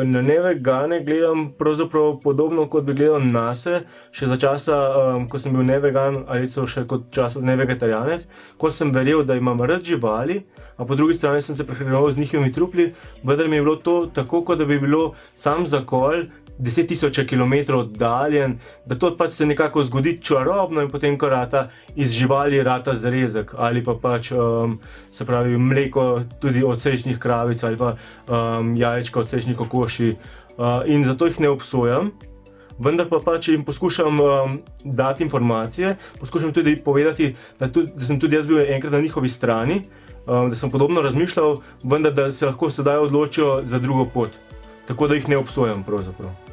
Na nevegane gledam pravzaprav podobno, kot bi gledal nase, še za časa, ko sem bil nevegan ali celo še kot časa nevegetarijanec, ko sem verjel, da imam rad živali, a po drugi strani sem se prehranjeval z njihovimi trupli, vendar mi je bilo to tako, kot da bi bilo sam zakol 10 000 kilometrov oddaljen, da to pač se nekako zgodi čarobno in potem, ko rata iz živali, rata zrezek ali pa pač, se pravi, mleko tudi od srečnih kravic ali pa jajčka od srečnih kokoši, in zato jih ne obsojam. Vendar pa pač jim poskušam dati informacije, poskušam tudi povedati, da sem tudi jaz bil enkrat na njihovi strani, da sem podobno razmišljal, vendar da se lahko sedaj odločijo za drugo pot. Tako da jih ne obsojam pravzaprav.